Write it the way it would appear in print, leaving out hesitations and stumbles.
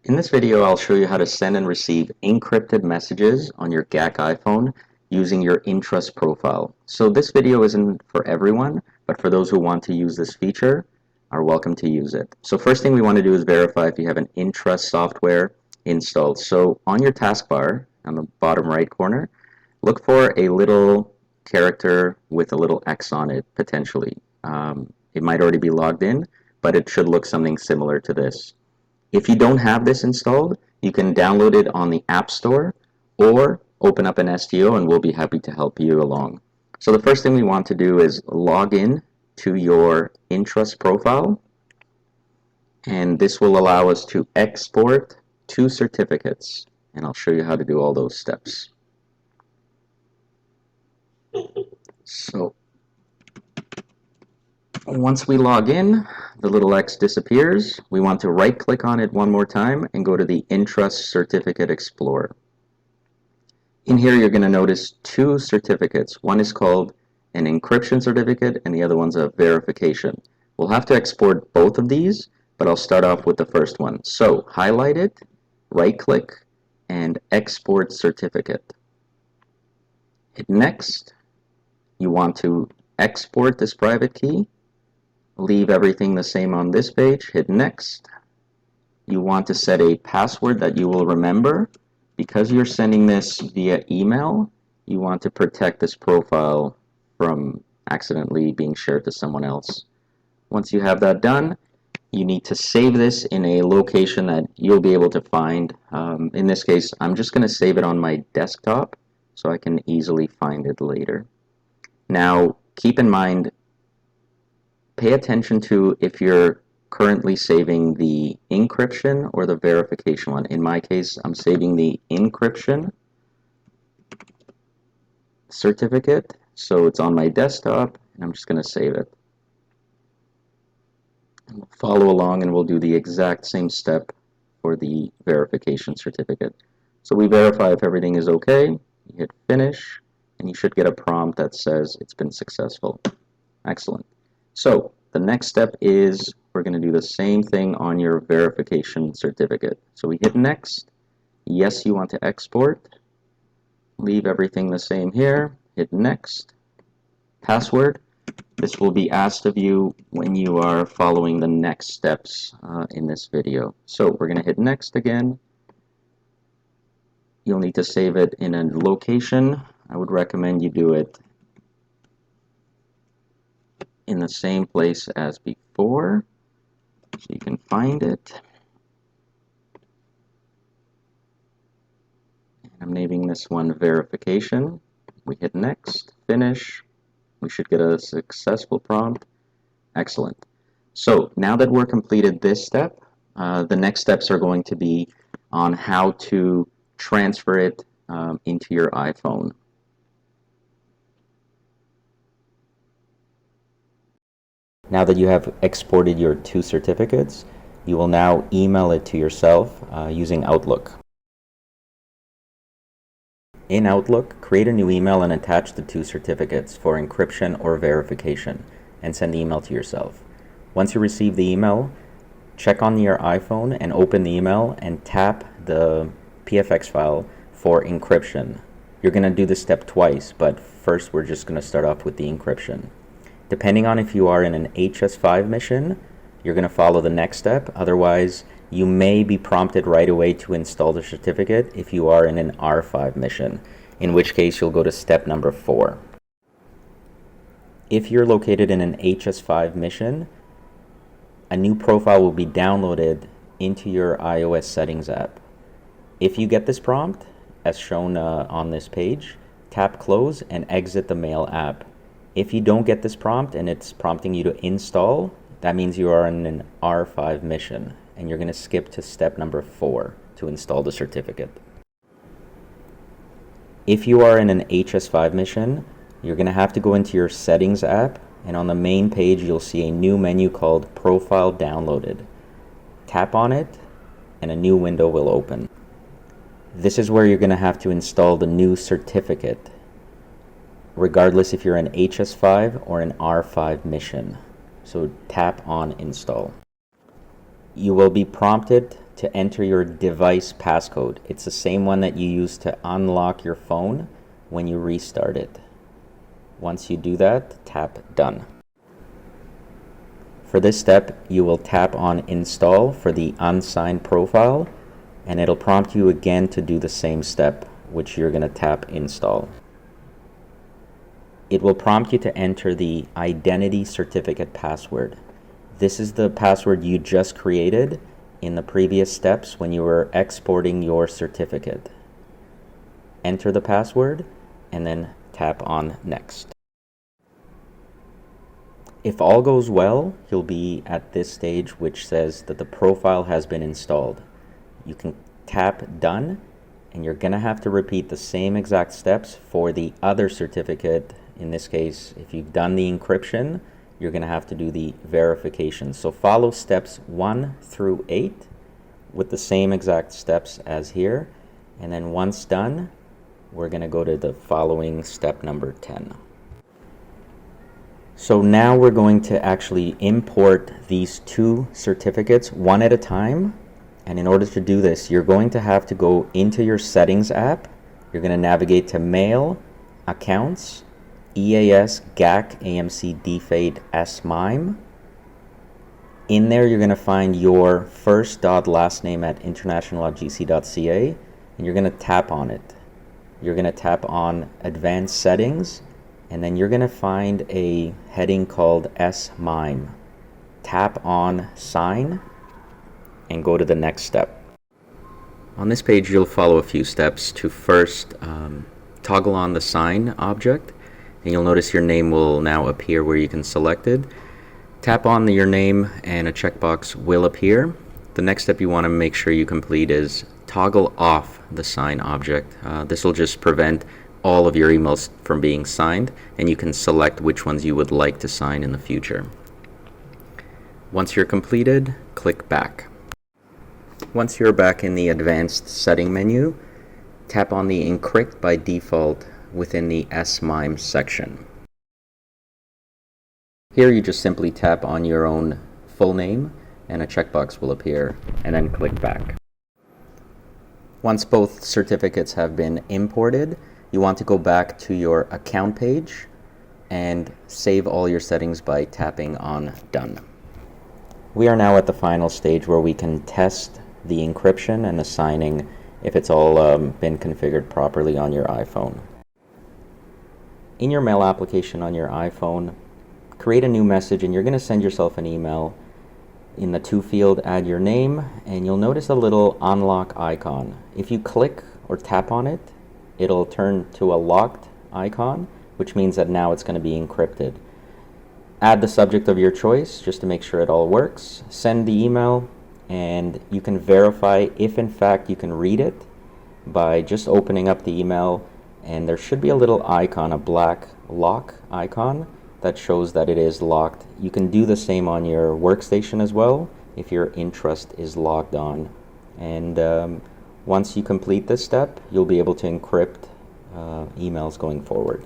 In this video, I'll show you how to send and receive encrypted messages on your GAC iPhone using your Entrust profile. So this video isn't for everyone, but for those who want to use this feature, are welcome to use it. So first thing we want to do is verify if you have an Entrust software installed. So on your taskbar, on the bottom right corner, look for a little character with a little X on it, potentially. It might already be logged in, but it should look something similar to this. If you don't have this installed, you can download it on the App Store or open up an STO and we'll be happy to help you along. So the first thing we want to do is log in to your Entrust profile, and this will allow us to export two certificates, and I'll show you how to do all those steps. So once we log in, the little X disappears. We want to right click on it one more time and go to the Entrust Certificate Explorer. In here you're going to notice two certificates. One is called an encryption certificate and the other one's a verification. We'll have to export both of these, but I'll start off with the first one. So highlight it, right click, and export certificate. Hit next. You want to export this private key. Leave everything the same on this page. Hit next. You want to set a password that you will remember. Because you're sending this via email, you want to protect this profile from accidentally being shared to someone else. Once you have that done, you need to save this in a location that you'll be able to find. In this case, I'm just going to save it on my desktop so I can easily find it later. Now, keep in mind, pay attention to if you're currently saving the encryption or the verification one. In my case, I'm saving the encryption certificate, so it's on my desktop, and I'm just going to save it. And we'll follow along and we'll do the exact same step for the verification certificate. So we verify if everything is okay, you hit finish, and you should get a prompt that says it's been successful. Excellent. So the next step is we're going to do the same thing on your verification certificate. So we hit next. Yes, you want to export. Leave everything the same here. Hit next. Password. This will be asked of you when you are following the next steps in this video. So we're going to hit next again. You'll need to save it in a location. I would recommend you do it in the same place as before, so you can find it. And I'm naming this one verification. We hit next, finish. We should get a successful prompt. Excellent. So now that we're completed this step, the next steps are going to be on how to transfer it into your iPhone. Now that you have exported your two certificates, you will now email it to yourself using Outlook. In Outlook, create a new email and attach the two certificates for encryption or verification, and send the email to yourself. Once you receive the email, check on your iPhone and open the email and tap the PFX file for encryption. You're going to do this step twice, but first we're just going to start off with the encryption. Depending on if you are in an HS5 mission, you're going to follow the next step. Otherwise, you may be prompted right away to install the certificate if you are in an R5 mission, in which case you'll go to step number 4. If you're located in an HS5 mission, a new profile will be downloaded into your iOS settings app. If you get this prompt, as shown on this page, tap close and exit the Mail app. If you don't get this prompt and it's prompting you to install, that means you are in an R5 mission and you're going to skip to step number 4 to install the certificate. If you are in an HS5 mission, you're going to have to go into your settings app, and on the main page you'll see a new menu called Profile Downloaded. Tap on it and a new window will open. This is where you're going to have to install the new certificate, regardless if you're an HS5 or an R5 mission. So tap on install. You will be prompted to enter your device passcode. It's the same one that you use to unlock your phone when you restart it. Once you do that, tap Done. For this step, you will tap on Install for the unsigned profile, and it'll prompt you again to do the same step, which you're going to tap Install. It will prompt you to enter the identity certificate password. This is the password you just created in the previous steps when you were exporting your certificate. Enter the password and then tap on Next. If all goes well, you'll be at this stage which says that the profile has been installed. You can tap Done, and you're going to have to repeat the same exact steps for the other certificate. In this case, if you've done the encryption, you're going to have to do the verification. So follow steps 1 through 8 with the same exact steps as here. And then once done, we're going to go to the following step number 10. So now we're going to actually import these two certificates one at a time. And in order to do this, you're going to have to go into your Settings app. You're going to navigate to Mail, Accounts, EAS, GAC, AMC, DFADE, SMIME. In there, you're going to find your first last name at international.gc.ca, and you're going to tap on it. You're going to tap on Advanced Settings, and then you're going to find a heading called SMIME. Tap on Sign, and go to the next step. On this page, you'll follow a few steps to first toggle on the sign object, and you'll notice your name will now appear where you can select it. Tap on your name and a checkbox will appear. The next step you want to make sure you complete is toggle off the sign object. This will just prevent all of your emails from being signed, and you can select which ones you would like to sign in the future. Once you're completed, click Back. Once you're back in the Advanced Setting menu, tap on the Encrypt by Default within the SMIME section. Here you just simply tap on your own full name and a checkbox will appear, and then click Back. Once both certificates have been imported, you want to go back to your account page and save all your settings by tapping on Done. We are now at the final stage where we can test the encryption and the signing if it's all been configured properly on your iPhone. In your mail application on your iPhone, create a new message and you're going to send yourself an email. In the To field, add your name, and you'll notice a little unlock icon. If you click or tap on it, it'll turn to a locked icon, which means that now it's going to be encrypted. Add the subject of your choice just to make sure it all works. Send the email, and you can verify if in fact you can read it by just opening up the email, and there should be a little icon, a black lock icon that shows that it is locked. You can do the same on your workstation as well if your Entrust is logged on. And once you complete this step, you'll be able to encrypt emails going forward.